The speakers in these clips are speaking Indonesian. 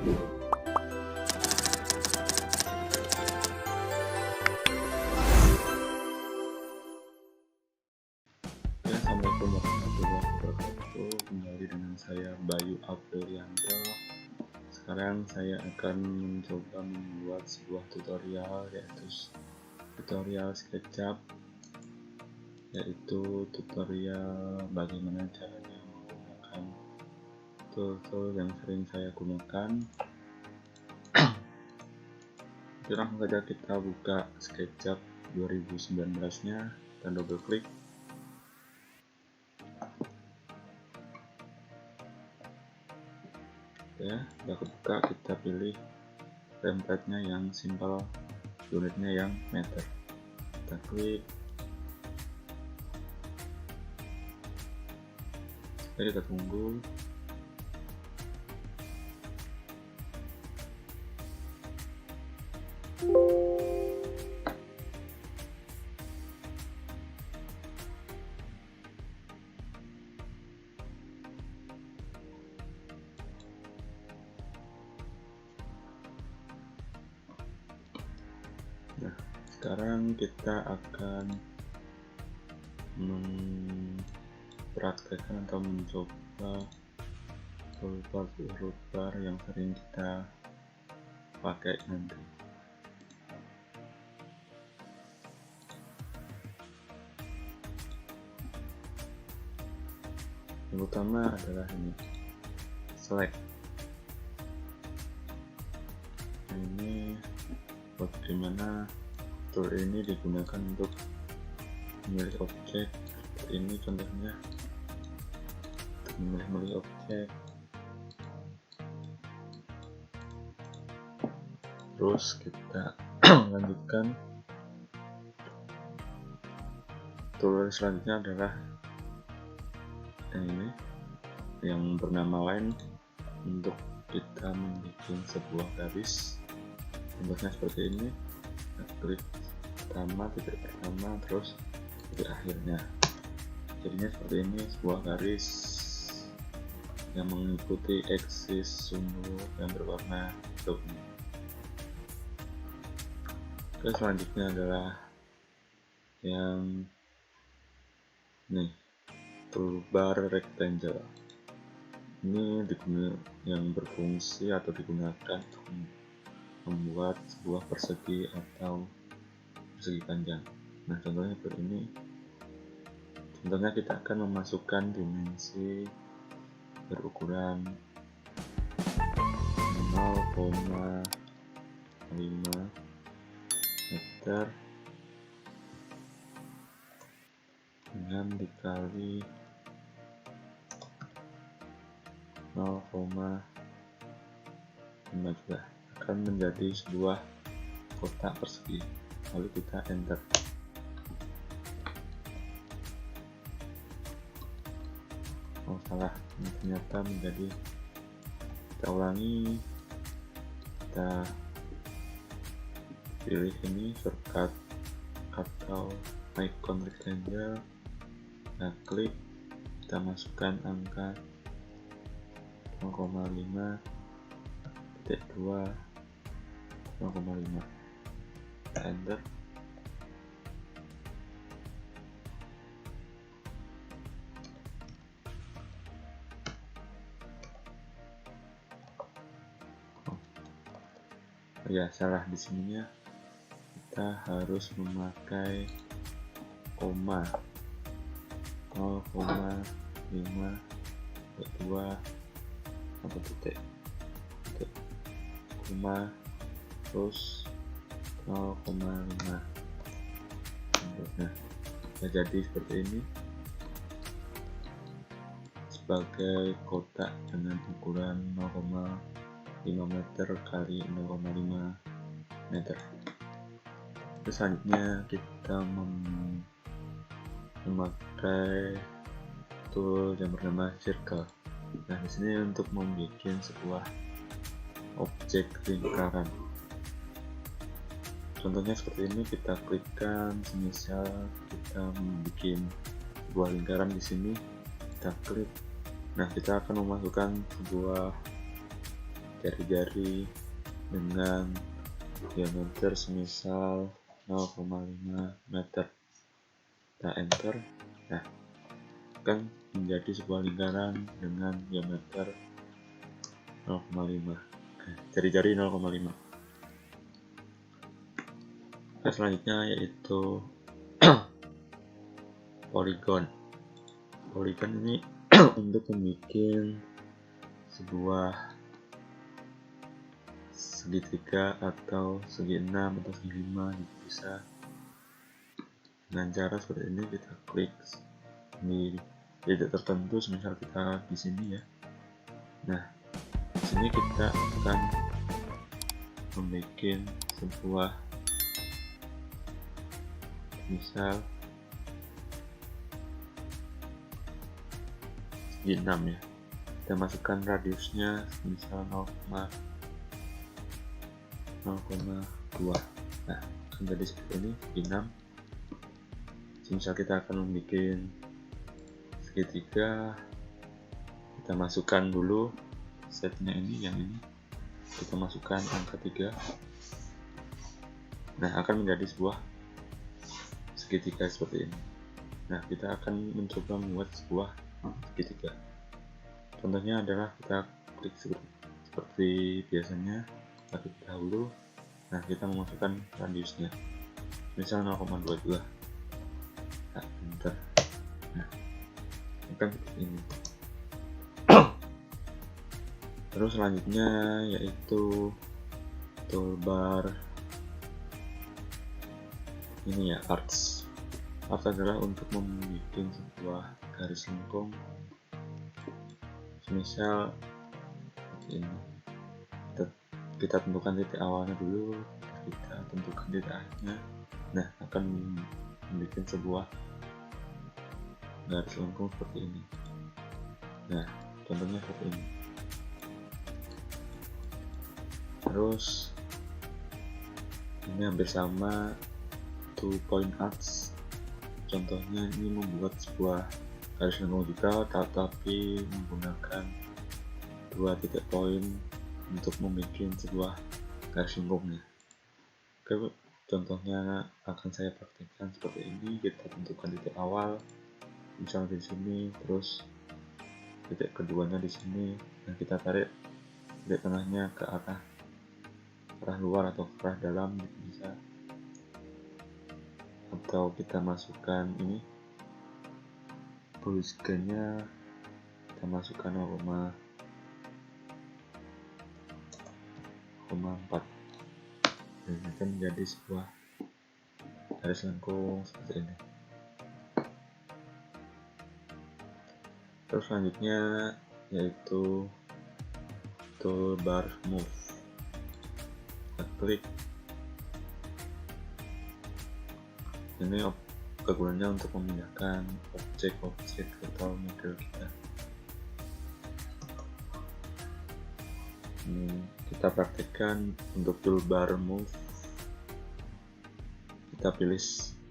Assalamualaikum warahmatullahi wabarakatuh. Kembali dengan saya Bayu Aprilianto. Sekarang saya akan mencoba membuat sebuah tutorial, yaitu tutorial SketchUp, yaitu tutorial bagaimana caranya menggunakan tool-tool yang sering saya gunakan. Langsung saja kita buka SketchUp 2019-nya dan double klik. Ya, udah kebuka, kita pilih template-nya yang simple, unitnya yang meter. Kita klik, jadi kita tunggu. Nah, sekarang kita akan mempraktekkan atau mencoba toolbar yang sering kita pakai nanti. Yang utama adalah ini, select. Ini bagaimana tool ini digunakan untuk memilih objek. Ini contohnya untuk memilih objek. Terus kita lanjutkan. Tool selanjutnya adalah ini yang bernama line, untuk kita membuat sebuah garis. Contohnya seperti ini. Kita klik pertama, titik pertama, terus titik akhirnya. Jadinya seperti ini, sebuah garis yang mengikuti aksis sumbu yang berwarna hijau. Oke, selanjutnya adalah yang nih, toolbar rectangle. Ini yang berfungsi atau digunakan untuk membuat sebuah persegi atau persegi panjang. Nah, contohnya seperti ini. Contohnya kita akan memasukkan dimensi berukuran 0,5 meter dengan dikali 0,5 juga, akan menjadi sebuah kotak persegi. Lalu kita enter. Oh, salah, ini ternyata menjadi, kita ulangi, kita pilih ini shortcut atau icon rectangle, kita klik, kita masukkan angka 0,5, titik 2, 0,5, kita enter. Ya, salah di sininya, kita harus memakai koma 0,5, 2 atau titik, koma, terus 0,5. Nah, jadi seperti ini, sebagai kotak dengan ukuran 0,5 meter kali 0,5 meter. Terus selanjutnya kita memakai tool yang bernama circle. Nah, di sini untuk membuat sebuah objek lingkaran. Contohnya seperti ini, kita klikkan, semisal kita membuat sebuah lingkaran di sini, kita klik. Nah, kita akan memasukkan sebuah jari-jari dengan diameter semisal 0,5 meter. Kita enter. Nah, akan menjadi sebuah lingkaran dengan diameter 0,5, jari-jari 0,5. Selanjutnya yaitu poligon. Poligon ini untuk membuat sebuah segitiga atau segi 6 atau segi 5 gitu bisa. Dengan cara seperti ini, kita klik di titik tertentu, misal kita di sini ya. Nah, di sini kita akan membuat sebuah misal segi 6 ya. Kita masukkan radiusnya misal 0,2. Nah, akan jadi seperti ini, segi 6. Misal kita akan membuat segitiga, kita masukkan dulu setnya ini, yang ini kita masukkan angka 3. Nah, akan menjadi sebuah segitiga seperti ini. Nah, kita akan mencoba membuat sebuah segitiga. Contohnya adalah kita klik seperti biasanya, kita klik dahulu. Nah, kita memasukkan radiusnya misal 0,22. Nah, enter. Nah, akan seperti ini. Terus selanjutnya yaitu toolbar ini ya, arts. Arts adalah untuk membuat sebuah garis lengkung, misal seperti ini. Kita tentukan titik awalnya dulu, kita tentukan titik akhirnya. Nah, akan membuat sebuah garis lengkung seperti ini. Nah, contohnya seperti ini. Terus ini hampir sama, 2 point arcs. Contohnya ini membuat sebuah garis lengkung juga, tapi menggunakan 2 titik poin untuk membuat sebuah garis lengkungnya. Oke, contohnya akan saya praktikkan seperti ini. Kita tentukan titik awal misalnya di sini, terus titik keduanya di sini, dan kita tarik titik tengahnya ke arah luar atau ke arah dalam gitu bisa. Atau kita masukkan ini polisgannya, kita masukkan 0,4 dan akan menjadi sebuah garis lengkung seperti ini. Terus selanjutnya yaitu toolbar move. Kita klik. Ini kegunaannya untuk memindahkan objek-objek atau model kita. Ini kita praktekkan untuk toolbar move. Kita pilih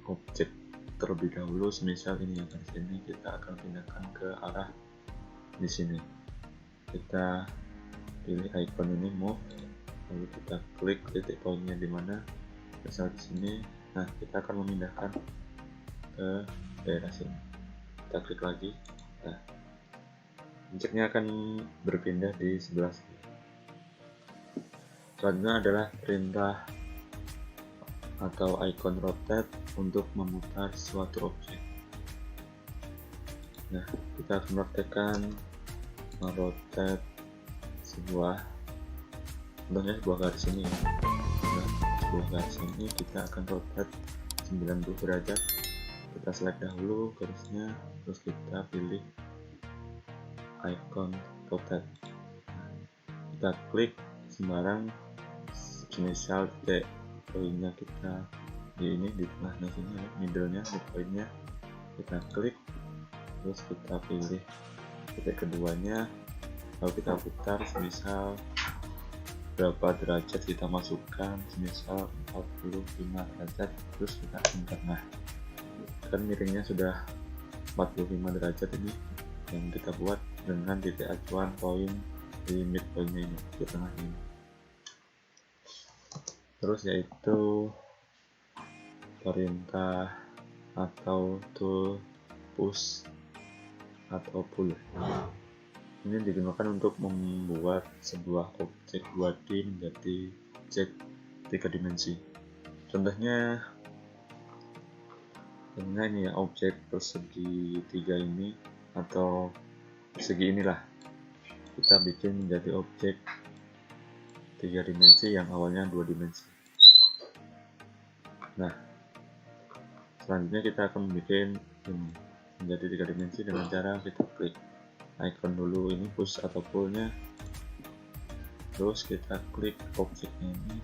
objek terlebih dahulu, semisal ini ya, di sini kita akan pindahkan ke arah di sini. Kita pilih icon ini move, lalu kita klik titik poinnya di mana, misal di sini. Nah, kita akan memindahkan ke daerah sini. Kita klik lagi. Nah, objeknya akan berpindah di sebelah sini. Selanjutnya adalah perintah atau icon rotate untuk memutar suatu objek. Nah, kita akan praktekkan merotate contohnya sebuah garis ini. Nah, sebuah garis ini kita akan rotate 90 derajat. Kita select dahulu garisnya, terus kita pilih icon rotate. Nah, kita klik sembarang, misal titik poinnya kita di ini, di tengahnya sini, middle-nya, poinnya kita klik, terus kita pilih titik keduanya, lalu kita putar semisal berapa derajat kita masukkan, semisal 45 derajat, terus kita enter. Nah, kan miringnya sudah 45 derajat ini yang kita buat dengan titik acuan poin di midpointnya ini, di tengah ini. Terus yaitu perintah atau tool push atau pull. Ini digunakan untuk membuat sebuah objek 2D menjadi objek 3 dimensi. Contohnya ini ya, objek persegi 3 ini atau persegi inilah kita bikin menjadi objek 3 dimensi yang awalnya 2 dimensi. Nah, selanjutnya kita akan bikin ini menjadi 3 dimensi dengan cara kita klik icon dulu, ini push atau pullnya, terus kita klik objeknya ini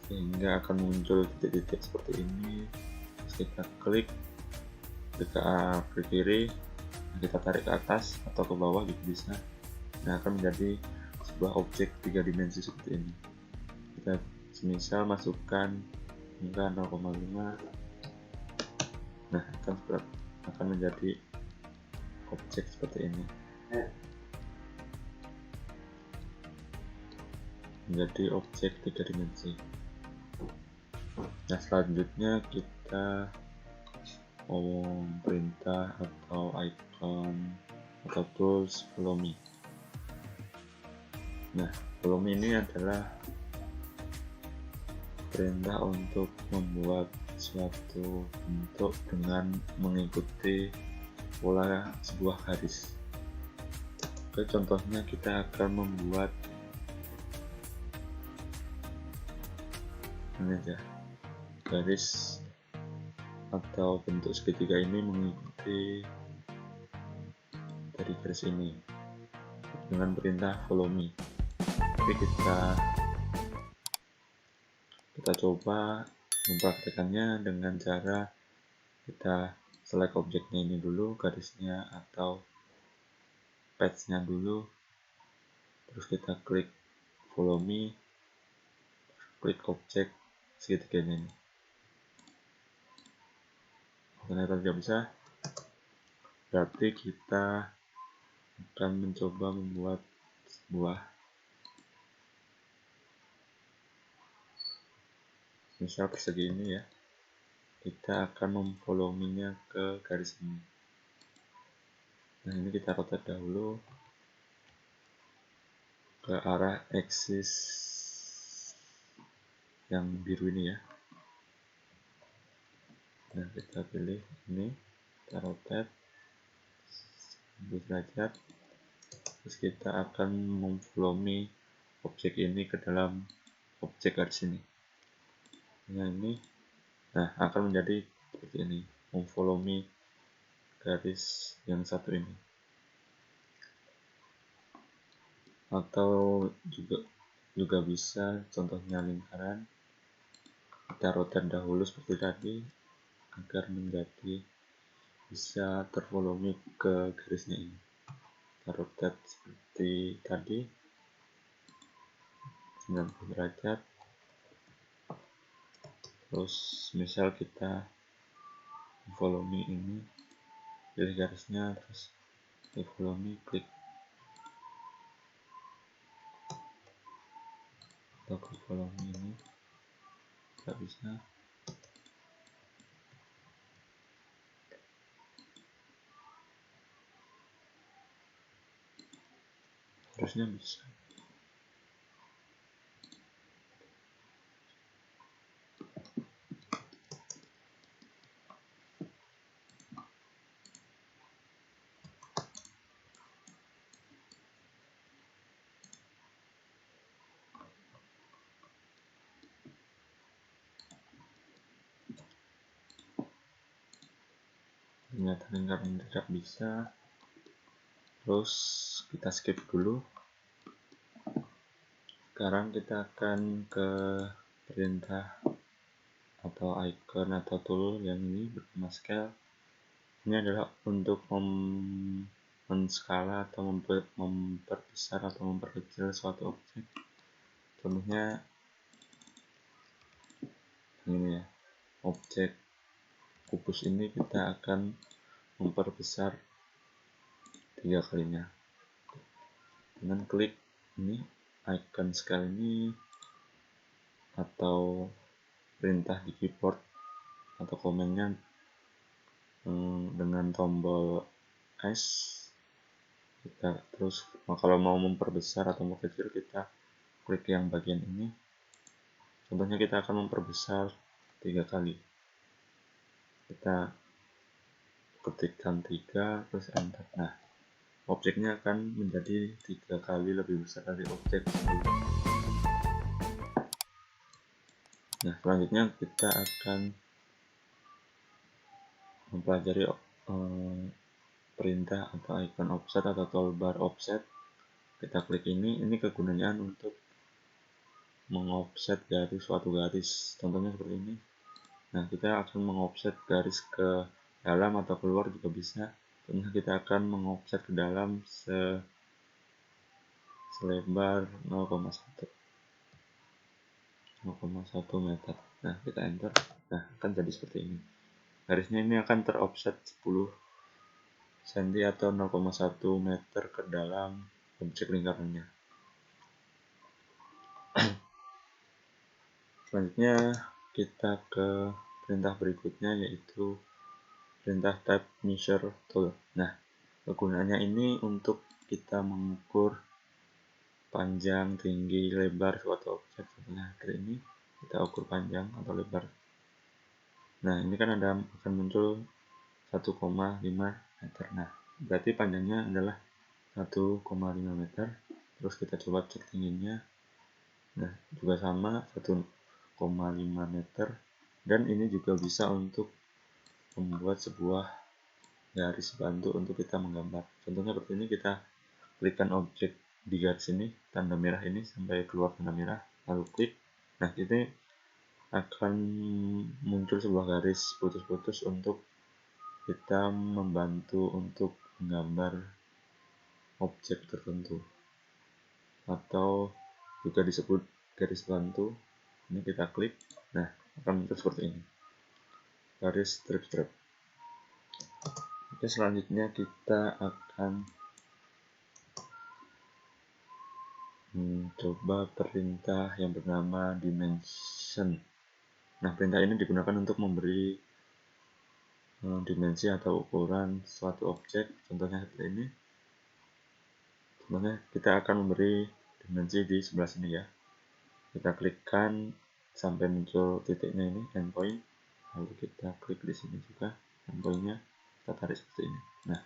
sehingga akan muncul titik-titik seperti ini. Terus kita klik ke kiri, kita tarik ke atas atau ke bawah gitu bisa. Nah, akan menjadi sebuah objek 3 dimensi seperti ini. Kita semisal masukkan angka 0,5. Nah, akan menjadi objek seperti ini, menjadi objek 3 dimensi. Nah, selanjutnya kita perintah atau icon atau tools follow me. Nah, follow me ini adalah perintah untuk membuat suatu bentuk dengan mengikuti pola sebuah garis. Oke, contohnya kita akan membuat ini aja, garis atau bentuk segitiga ini mengikuti dari garis ini dengan perintah follow me. Oke, kita coba mempraktekannya dengan cara kita select objeknya ini dulu, garisnya atau patch-nya dulu, terus kita klik follow me, klik objek segitiganya ini. Ternyata tidak bisa, berarti kita akan mencoba membuat sebuah, misal persegi ini ya, kita akan memfollow me-nya ke garis ini. Nah, ini kita rotate dahulu ke arah axis yang biru ini ya. Nah, kita pilih ini, kita rotate 90 derajat, terus kita akan memfollow me objek ini ke dalam objek garis ini. Nah, ini akan menjadi seperti ini, memfollow me garis yang satu ini. Atau juga bisa contohnya lingkaran, kita rotate dahulu seperti tadi agar menjadi bisa terfollow me ke garisnya ini. Kita rotate seperti tadi 90 derajat, terus misal kita follow me ini, pilih garisnya, terus follow me, klik atau klik follow me ini, nggak bisa. Harusnya bisa. Ternyata lingkaran tidak bisa, terus kita skip dulu. Sekarang kita akan ke perintah atau icon atau tool yang ini bernama scale. Ini adalah untuk menskala atau memperbesar atau memperkecil suatu objek. Contohnya ini ya, objek kubus ini kita akan memperbesar 3 kalinya dengan klik ini icon scale ini atau perintah di keyboard atau komennya dengan tombol S. Kita terus kalau mau memperbesar atau mau kecil kita klik yang bagian ini. Contohnya kita akan memperbesar 3 kali. Kita ketikkan 3 terus enter. Nah, objeknya akan menjadi 3 kali lebih besar dari objek sebelumnya. Nah, selanjutnya kita akan mempelajari perintah atau icon offset atau toolbar offset. Kita klik ini kegunaan untuk mengoffset garis suatu garis, contohnya seperti ini. Nah, kita akan mengoffset garis ke dalam atau keluar juga bisa. Contohnya kita akan mengoffset ke dalam selebar 0,1 meter. Nah, kita enter. Nah, akan jadi seperti ini. Garisnya ini akan teroffset 10 cm atau 0,1 meter ke dalam objek lingkarannya. Selanjutnya kita ke perintah berikutnya, yaitu perintah type measure tool. Nah, kegunaannya ini untuk kita mengukur panjang, tinggi, lebar suatu objek. Contohnya seperti ini, kita ukur panjang atau lebar. Nah, ini kan akan muncul 1,5 meter. Nah, berarti panjangnya adalah 1,5 meter. Terus kita coba cek tingginya. Nah, juga sama 1,5 meter. Dan ini juga bisa untuk membuat sebuah garis bantu untuk kita menggambar. Contohnya seperti ini, kita klikkan objek di garis ini, tanda merah ini sampai keluar tanda merah, lalu klik. Nah, ini akan muncul sebuah garis putus-putus untuk kita membantu untuk menggambar objek tertentu, atau juga disebut garis bantu. Ini kita klik, nah akan muncul seperti ini, garis strip-strip. Oke, selanjutnya kita akan coba perintah yang bernama dimension. Nah, perintah ini digunakan untuk memberi dimensi atau ukuran suatu objek. Contohnya seperti ini. Contohnya kita akan memberi dimensi di sebelah sini ya. Kita klikkan sampai muncul titiknya ini, endpoint. Lalu kita klik di sini juga, endpointnya kita tarik seperti ini. Nah,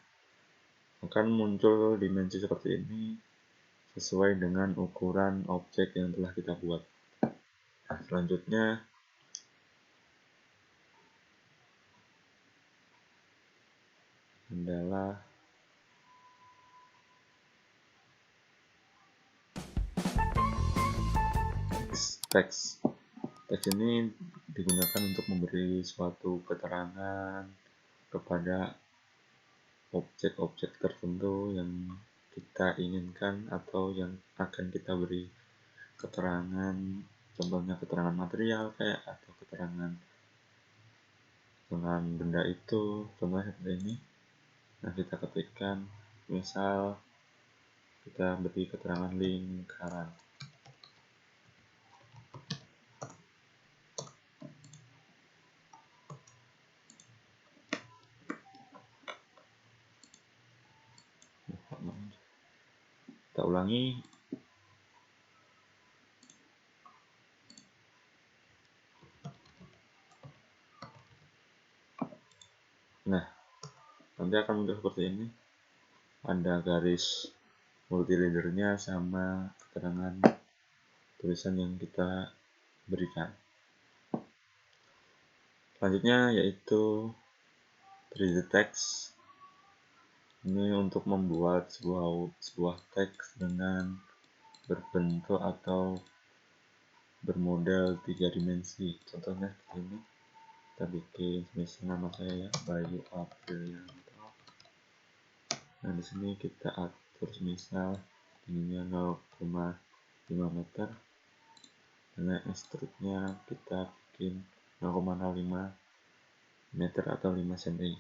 akan muncul dimensi seperti ini sesuai dengan ukuran objek yang telah kita buat. Nah, selanjutnya adalah teks. Teks ini digunakan untuk memberi suatu keterangan kepada objek-objek tertentu yang kita inginkan atau yang akan kita beri keterangan. Contohnya keterangan material kayak, atau keterangan dengan benda itu. Contohnya seperti ini. Nah, kita ketikkan, misal kita beri keterangan lingkaran. Kita ulangi. Nah, nanti akan muncul seperti ini. Ada garis multileadernya sama keterangan tulisan yang kita berikan. Selanjutnya yaitu 3D text. Ini untuk membuat sebuah teks dengan berbentuk atau bermodel 3 dimensi. Contohnya seperti ini. Kita bikin misalnya nama saya ya, Bayu Aprilianto. Nah, di sini kita atur misal tingginya 0,5 meter. Dengan extrude-nya kita bikin 0,05 meter atau 5 cm.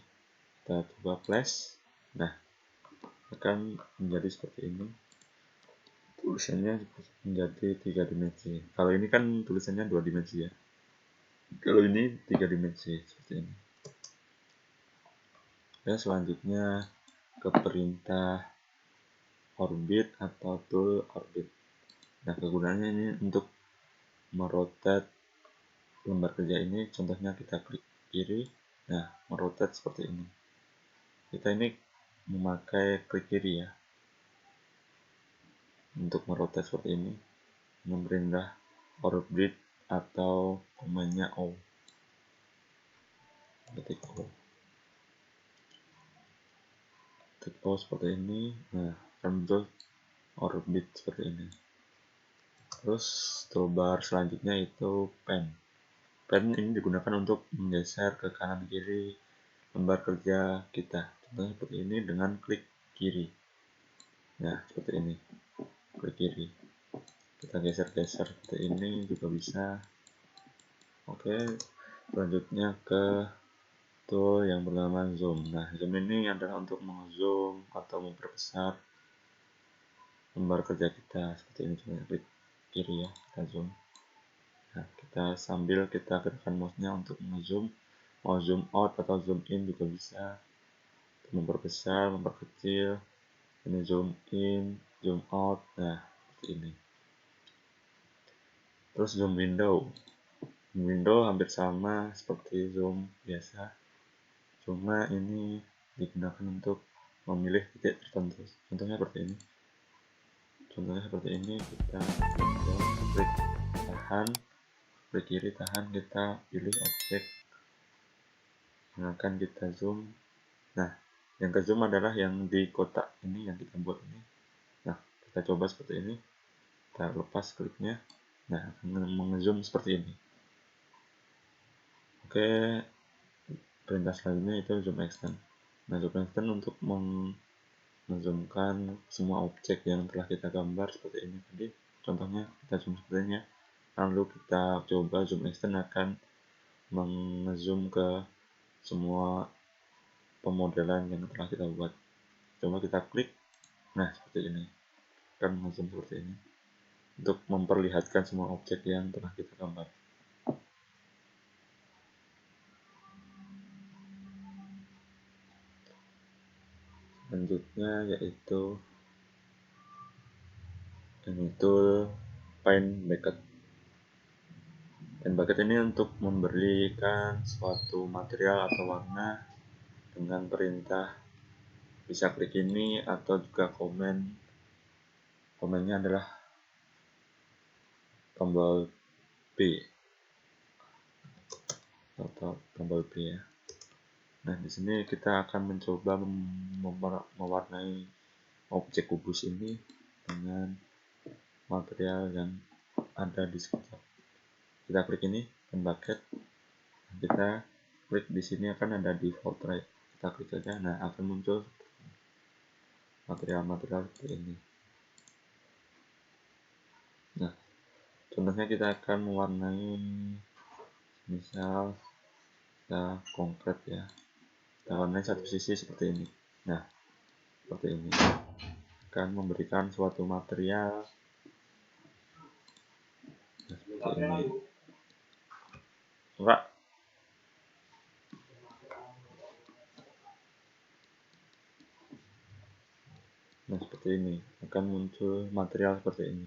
Kita coba flash. Nah, akan menjadi seperti ini. Tulisannya menjadi 3 dimensi. Kalau ini kan tulisannya 2 dimensi ya. Kalau ini 3 dimensi seperti ini. Dan selanjutnya ke perintah orbit atau tool orbit. Nah, kegunaannya ini untuk merotate lembar kerja ini. Contohnya kita klik kiri, nah merotate seperti ini. Kita ini memakai klik kiri ya untuk merotate seperti ini, memerintah orbit atau komannya O, ketik O seperti ini. Nah, akan muncul orbit seperti ini. Terus toolbar selanjutnya itu pen. Pen ini digunakan untuk menggeser ke kanan kiri lembar kerja kita. Contohnya seperti ini dengan klik kiri. Nah, seperti ini. Klik kiri. Kita geser-geser seperti ini juga bisa. Oke, selanjutnya ke tool yang bernama zoom. Nah, zoom ini adalah untuk meng-zoom atau memperbesar lembar kerja kita seperti ini. Coba klik kiri ya, kita zoom. Nah, kita sambil kita gerakkan mouse-nya untuk nge-zoom, mau zoom out atau zoom in juga bisa. Memperbesar, memperkecil, ini zoom in, zoom out. Nah, seperti ini. Terus zoom window hampir sama seperti zoom biasa, cuma ini digunakan untuk memilih titik tertentu. Contohnya seperti ini. Kita klik tahan, klik kiri tahan, kita pilih objek yang akan kita zoom. Nah, yang ke zoom adalah yang di kotak ini yang kita buat ini. Nah, kita coba seperti ini. Kita lepas kliknya. Nah, meng-zoom seperti ini. Oke, perintah selanjutnya itu zoom extend. Nah, zoom extend untuk menzoomkan semua objek yang telah kita gambar seperti ini tadi. Contohnya kita zoom seperti ini ya. Lalu kita coba zoom extend akan meng-zoom ke semua pemodelan yang telah kita buat. Coba kita klik. Nah, seperti ini. Akan meng-zoom seperti ini untuk memperlihatkan semua objek yang telah kita gambar. Selanjutnya yaitu ini tool paint bucket. Paint bucket ini untuk memberikan suatu material atau warna dengan perintah bisa klik ini atau juga komennya adalah tombol B atau tombol B ya. Nah, di sini kita akan mencoba mewarnai objek kubus ini dengan material yang ada di sekitar. Kita klik ini paint bucket. Kita klik di sini akan ada default right. Kita klik saja. Nah, akan muncul material-material seperti ini. Nah, contohnya kita akan mewarnai misal kita konkret ya. Kita warnai satu sisi seperti ini. Nah, seperti ini. Akan memberikan suatu material. Nah, seperti ini. Enggak. Nah, seperti ini. Akan muncul material seperti ini.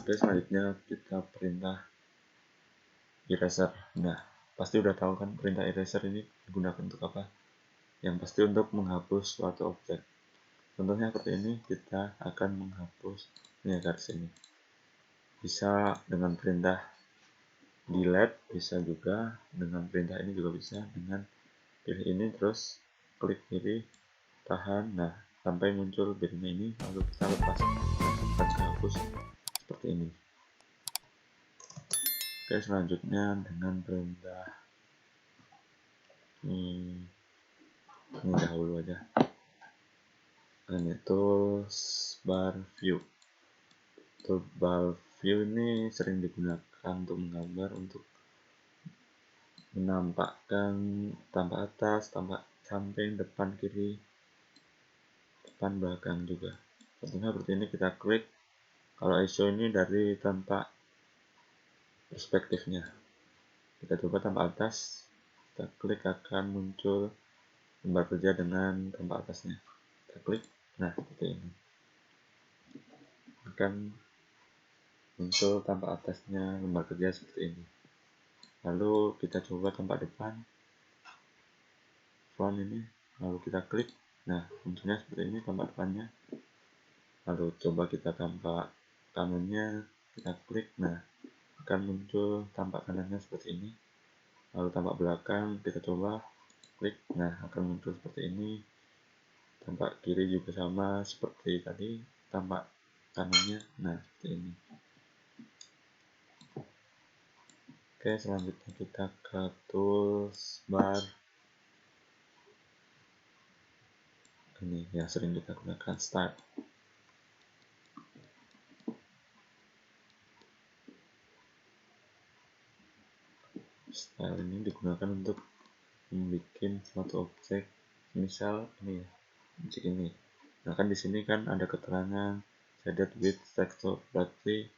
Oke, selanjutnya kita perintah eraser. Nah, pasti udah tahu kan perintah eraser ini digunakan untuk apa? Yang pasti untuk menghapus suatu objek. Contohnya seperti ini, kita akan menghapus ini garis ini. Bisa dengan perintah delete, bisa juga dengan perintah ini juga bisa dengan pilih ini terus klik kiri, tahan. Nah, sampai muncul birunya ini, lalu kita lepas. Nah, akan dihapus seperti ini. Oke, selanjutnya dengan perintah ini dahulu aja. Dan itu bar view. Toolbar view ini sering digunakan untuk menggambar, untuk menampakkan tampak atas, tampak samping, depan, kiri, depan, belakang juga. Contohnya seperti ini, kita klik. Kalau ISO ini dari tanpa perspektifnya, kita coba tanpa atas, kita klik akan muncul lembar kerja dengan tanpa atasnya. Kita klik, nah seperti ini akan muncul tanpa atasnya lembar kerja seperti ini. Lalu kita coba tanpa depan, front ini, lalu kita klik, nah munculnya seperti ini tampak depannya. Lalu coba kita tampak kanannya, kita klik, nah akan muncul tampak kanannya seperti ini. Lalu tampak belakang, kita coba klik, nah akan muncul seperti ini. Tampak kiri juga sama seperti tadi, tampak kanannya, nah seperti ini. Oke, selanjutnya kita ke tools bar. Ini yang sering kita gunakan, style. Style ini digunakan untuk membuat suatu objek, misal ini ya, objek ini. Nah kan di sini kan ada keterangan shaded with texture, berarti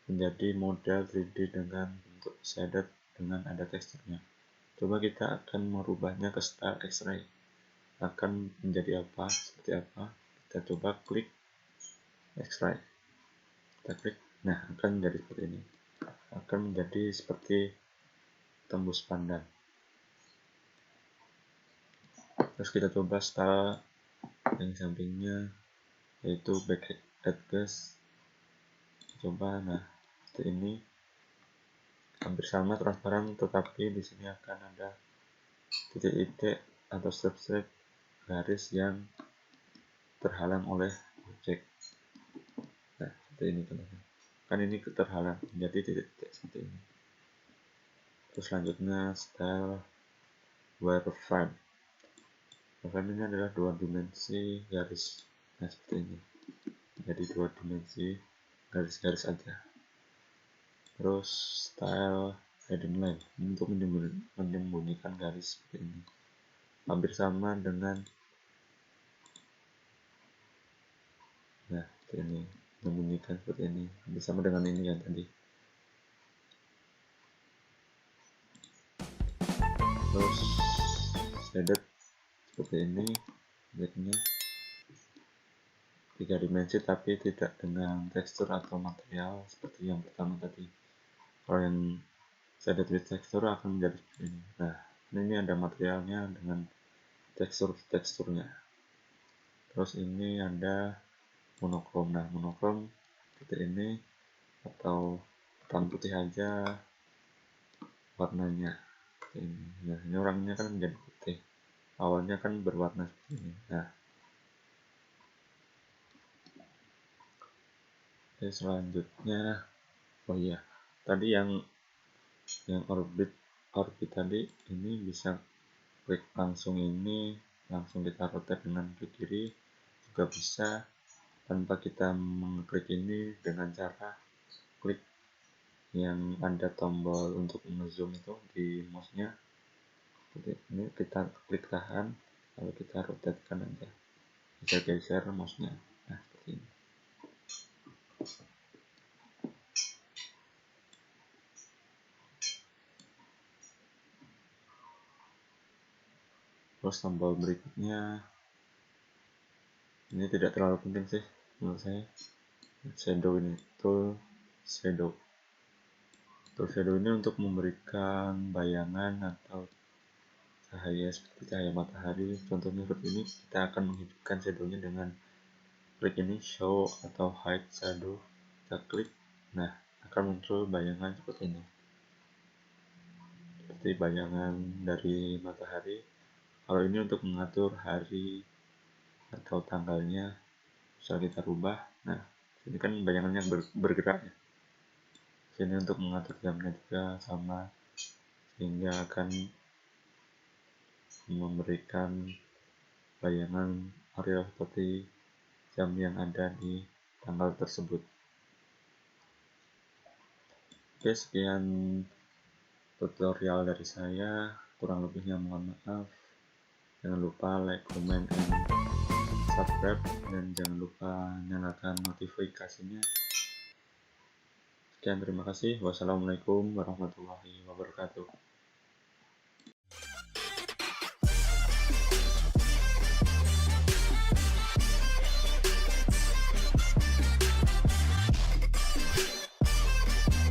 menjadi model 3D dengan bentuk shaded dengan ada teksturnya. Coba kita akan merubahnya ke style X-ray. Akan menjadi apa, seperti apa? Kita coba klik X-ray. Kita klik, nah akan menjadi seperti ini. Akan menjadi seperti tembus pandang. Terus kita coba style yang sampingnya, yaitu back edges. Coba, nah seperti ini, hampir sama transparan, tetapi di sini akan ada titik-titik atau strip-strip garis yang terhalang oleh objek. Nah seperti ini teman-teman, kan ini terhalang menjadi titik-titik seperti ini. Terus selanjutnya style wireframe. Wireframe ini adalah dua dimensi garis, nah seperti ini, jadi dua dimensi garis-garis aja. Terus style hidden line untuk menyembunyikan garis seperti ini, hampir sama dengan, nah seperti ini, menyembunyikan seperti ini, hampir sama dengan ini yang tadi. Terus shaded seperti ini, objeknya tiga dimensi tapi tidak dengan tekstur atau material seperti yang pertama tadi. Kalau yang shaded with texture akan menjadi seperti ini. Nah ini ada materialnya dengan teksturnya. Terus ini ada monokrom. Nah monokrom seperti ini, atau hitam putih aja warnanya seperti ini. Nah ini orangnya kan menjadi putih, awalnya kan berwarna seperti ini. Nah oke, selanjutnya, oh iya, tadi yang orbit tadi ini bisa klik langsung, ini langsung kita rotate dengan klik kiri, juga bisa tanpa kita mengklik ini dengan cara klik yang ada tombol untuk ngezoom itu di mouse-nya. Seperti ini, kita klik tahan, lalu kita rotatekan aja, bisa geser mouse-nya. Nah seperti ini. Terus tombol berikutnya ini tidak terlalu penting sih menurut saya, shadow ini, tool shadow ini untuk memberikan bayangan atau cahaya seperti cahaya matahari. Contohnya seperti ini, kita akan menghidupkan shadownya dengan klik ini, show atau hide shadow. Kita klik, nah akan muncul bayangan seperti ini, seperti bayangan dari matahari. Kalau ini untuk mengatur hari atau tanggalnya, bisa kita rubah. Nah ini kan bayangannya bergerak ya. Sini untuk mengatur jamnya juga sama, sehingga akan memberikan bayangan area seperti jam yang ada di tanggal tersebut. Oke, sekian tutorial dari saya, kurang lebihnya mohon maaf. Jangan lupa like, comment, and subscribe, dan jangan lupa nyalakan notifikasinya. Sekian, terima kasih. Wassalamualaikum warahmatullahi wabarakatuh.